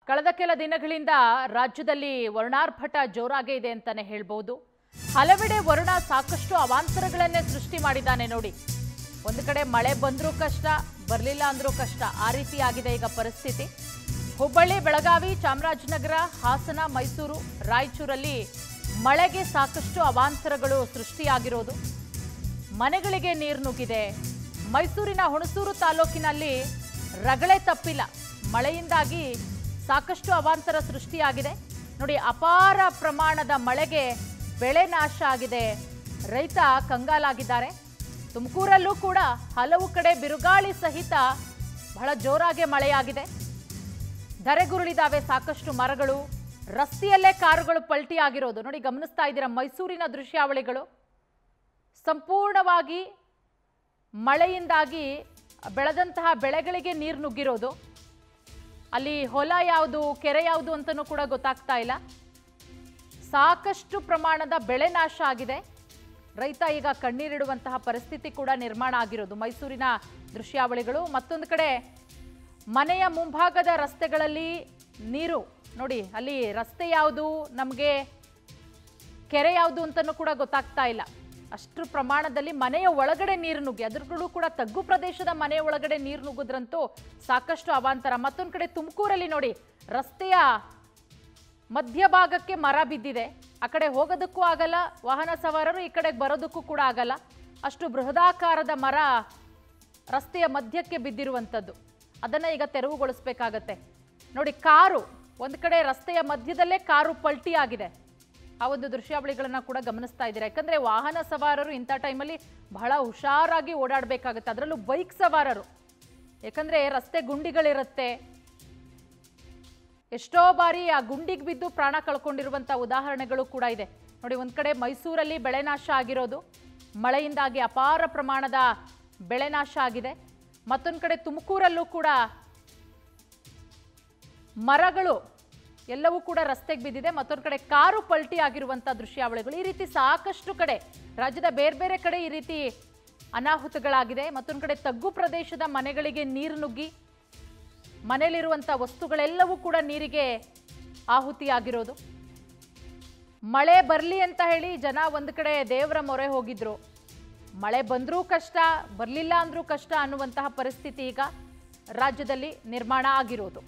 ಕಳೆದ ಕೆಲ ದಿನಗಳಿಂದ ರಾಜ್ಯದಲ್ಲಿ ವರ್ಣಾರ್ಭಟ ಜೋರಾಗೇ ಇದೆ ಅಂತಾನೆ ಹೇಳ್ಬೋದು. ಹಲವೆಡೆ ವರುಣ ಸಾಕಷ್ಟು ಅವಾಂತರಗಳನ್ನೇ ಸೃಷ್ಟಿ ಮಾಡಿದ್ದಾನೆ ನೋಡಿ. ಒಂದು ಕಡೆ ಮಳೆ ಬಂದರೂ ಕಷ್ಟ, ಬರಲಿಲ್ಲ ಅಂದ್ರೂ ಕಷ್ಟ, ಆ ರೀತಿ ಆಗಿದೆ ಈಗ ಪರಿಸ್ಥಿತಿ. ಹುಬ್ಬಳ್ಳಿ, ಬೆಳಗಾವಿ, ಚಾಮರಾಜನಗರ, ಹಾಸನ, ಮೈಸೂರು, ರಾಯಚೂರಲ್ಲಿ ಮಳೆಗೆ ಸಾಕಷ್ಟು ಅವಾಂತರಗಳು ಸೃಷ್ಟಿಯಾಗಿರೋದು. ಮನೆಗಳಿಗೆ ನೀರು ನುಗ್ಗಿದೆ. ಮೈಸೂರಿನ ಹುಣಸೂರು ತಾಲೂಕಿನಲ್ಲಿ ರಗಳೆ ತಪ್ಪಿಲ್ಲ. ಮಳೆಯಿಂದಾಗಿ ಸಾಕಷ್ಟು ಅವಾಂತರ ಸೃಷ್ಟಿಯಾಗಿದೆ ನೋಡಿ. ಅಪಾರ ಪ್ರಮಾಣದ ಮಳೆಗೆ ಬೆಳೆ ನಾಶ ಆಗಿದೆ. ರೈತ ಕಂಗಾಲಾಗಿದ್ದಾರೆ. ತುಮಕೂರಲ್ಲೂ ಕೂಡ ಹಲವು ಕಡೆ ಬಿರುಗಾಳಿ ಸಹಿತ ಬಹಳ ಜೋರಾಗಿ ಮಳೆಯಾಗಿದೆ. ಧರೆಗುರುಳಿದಾವೆ ಸಾಕಷ್ಟು ಮರಗಳು. ರಸ್ತೆಯಲ್ಲೇ ಕಾರುಗಳು ಪಲ್ಟಿ ಆಗಿರೋದು ನೋಡಿ. ಗಮನಿಸ್ತಾ ಇದ್ದೀರಾ ಮೈಸೂರಿನ ದೃಶ್ಯಾವಳಿಗಳು. ಸಂಪೂರ್ಣವಾಗಿ ಮಳೆಯಿಂದಾಗಿ ಬೆಳೆದಂತಹ ಬೆಳೆಗಳಿಗೆ ನೀರು ನುಗ್ಗಿರೋದು. ಅಲ್ಲಿ ಹೊಲ ಯಾವುದು, ಕೆರೆ ಯಾವುದು ಅಂತಲೂ ಕೂಡ ಗೊತ್ತಾಗ್ತಾ ಇಲ್ಲ. ಸಾಕಷ್ಟು ಪ್ರಮಾಣದ ಬೆಳೆ ನಾಶ ಆಗಿದೆ. ರೈತ ಈಗ ಕಣ್ಣೀರಿಡುವಂತಹ ಪರಿಸ್ಥಿತಿ ಕೂಡ ನಿರ್ಮಾಣ ಆಗಿರೋದು ಮೈಸೂರಿನ ದೃಶ್ಯಾವಳಿಗಳು. ಮತ್ತೊಂದು ಕಡೆ ಮನೆಯ ಮುಂಭಾಗದ ರಸ್ತೆಗಳಲ್ಲಿ ನೀರು ನೋಡಿ. ಅಲ್ಲಿ ರಸ್ತೆ ಯಾವುದು, ನಮಗೆ ಕೆರೆ ಯಾವುದು ಅಂತಲೂ ಕೂಡ ಗೊತ್ತಾಗ್ತಾ ಇಲ್ಲ. ಅಷ್ಟು ಪ್ರಮಾಣದಲ್ಲಿ ಮನೆಯ ಒಳಗಡೆ ನೀರು ನುಗ್ಗಿ, ಅದರಲ್ಲೂ ಕೂಡ ತಗ್ಗು ಪ್ರದೇಶದ ಮನೆಯ ಒಳಗಡೆ ನೀರು ನುಗ್ಗಿದ್ರಂತೂ ಸಾಕಷ್ಟು ಅವಾಂತರ. ಮತ್ತೊಂದು ಕಡೆ ತುಮಕೂರಲ್ಲಿ ನೋಡಿ, ರಸ್ತೆಯ ಮಧ್ಯಭಾಗಕ್ಕೆ ಮರ ಬಿದ್ದಿದೆ. ಆ ಕಡೆ ಹೋಗೋದಕ್ಕೂ ಆಗಲ್ಲ, ವಾಹನ ಸವಾರರು ಈ ಕಡೆಗೆ ಬರೋದಕ್ಕೂ ಕೂಡ ಆಗಲ್ಲ. ಅಷ್ಟು ಬೃಹದಾಕಾರದ ಮರ ರಸ್ತೆಯ ಮಧ್ಯಕ್ಕೆ ಬಿದ್ದಿರುವಂಥದ್ದು. ಅದನ್ನು ಈಗ ತೆರವುಗೊಳಿಸಬೇಕಾಗತ್ತೆ ನೋಡಿ. ಕಾರು ಒಂದು ಕಡೆ ರಸ್ತೆಯ ಮಧ್ಯದಲ್ಲೇ ಕಾರು ಪಲ್ಟಿ ಆಗಿದೆ. ಆ ಒಂದು ದೃಶ್ಯಾವಳಿಗಳನ್ನ ಕೂಡ ಗಮನಿಸ್ತಾ ಇದ್ದೀರಾ. ಯಾಕಂದ್ರೆ ವಾಹನ ಸವಾರರು ಇಂಥ ಟೈಮಲ್ಲಿ ಬಹಳ ಹುಷಾರಾಗಿ ಓಡಾಡಬೇಕಾಗುತ್ತೆ, ಅದರಲ್ಲೂ ಬೈಕ್ ಸವಾರರು. ಯಾಕಂದ್ರೆ ರಸ್ತೆ ಗುಂಡಿಗಳಿರುತ್ತೆ. ಎಷ್ಟೋ ಬಾರಿ ಆ ಗುಂಡಿಗೆ ಬಿದ್ದು ಪ್ರಾಣ ಕಳ್ಕೊಂಡಿರುವಂಥ ಉದಾಹರಣೆಗಳು ಕೂಡ ಇದೆ ನೋಡಿ. ಒಂದು ಕಡೆ ಮೈಸೂರಲ್ಲಿ ಬೆಳೆ ನಾಶ ಆಗಿರೋದು, ಮಳೆಯಿಂದಾಗಿ ಅಪಾರ ಪ್ರಮಾಣದ ಬೆಳೆ ನಾಶ ಆಗಿದೆ. ಮತ್ತೊಂದು ಕಡೆ ತುಮಕೂರಲ್ಲೂ ಕೂಡ ಮರಗಳು ಎಲ್ಲವೂ ಕೂಡ ರಸ್ತೆಗೆ ಬಿದ್ದಿದೆ. ಮತ್ತೊಂದು ಕಡೆ ಕಾರು ಪಲ್ಟಿ ಆಗಿರುವಂಥ ದೃಶ್ಯಾವಳಿಗಳು. ಈ ರೀತಿ ಸಾಕಷ್ಟು ಕಡೆ, ರಾಜ್ಯದ ಬೇರೆ ಬೇರೆ ಕಡೆ ಈ ರೀತಿ ಅನಾಹುತಗಳಾಗಿದೆ. ಮತ್ತೊಂದು ಕಡೆ ತಗ್ಗು ಪ್ರದೇಶದ ಮನೆಗಳಿಗೆ ನೀರು ನುಗ್ಗಿ ಮನೆಯಲ್ಲಿರುವಂಥ ವಸ್ತುಗಳೆಲ್ಲವೂ ಕೂಡ ನೀರಿಗೆ ಆಹುತಿಯಾಗಿರೋದು. ಮಳೆ ಬರಲಿ ಅಂತ ಹೇಳಿ ಜನ ಒಂದು ಕಡೆ ದೇವರ ಮೊರೆ ಹೋಗಿದ್ರು. ಮಳೆ ಬಂದರೂ ಕಷ್ಟ, ಬರಲಿಲ್ಲ ಅಂದ್ರೂ ಕಷ್ಟ ಅನ್ನುವಂತಹ ಪರಿಸ್ಥಿತಿ ಈಗ ರಾಜ್ಯದಲ್ಲಿ ನಿರ್ಮಾಣ ಆಗಿರೋದು.